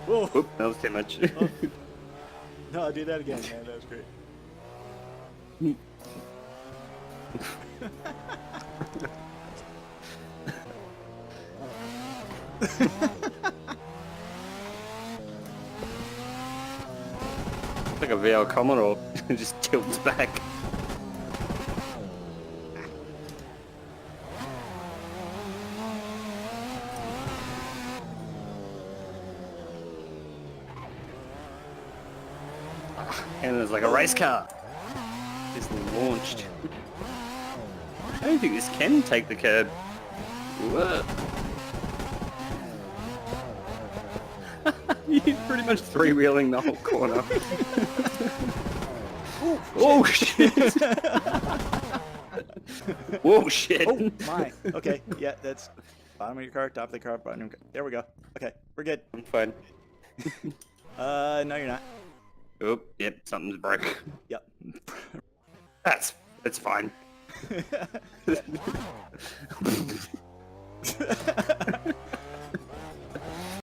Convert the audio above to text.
Whoa! Oop, that was too much. Oh. No, do that again, man. That was great. Like a VR Commodore, just tilts back. And it's like a race car. Just launched. I don't think this can take the curb. Whoa. You're pretty much three-wheeling the whole corner. Oh shit! Whoa shit! Oh my. Okay, yeah, that's bottom of your car, top of the car, bottom of your car. There we go. Okay, we're good. I'm fine. No, you're not. Oop, yep, something's broke. Yep. That's fine.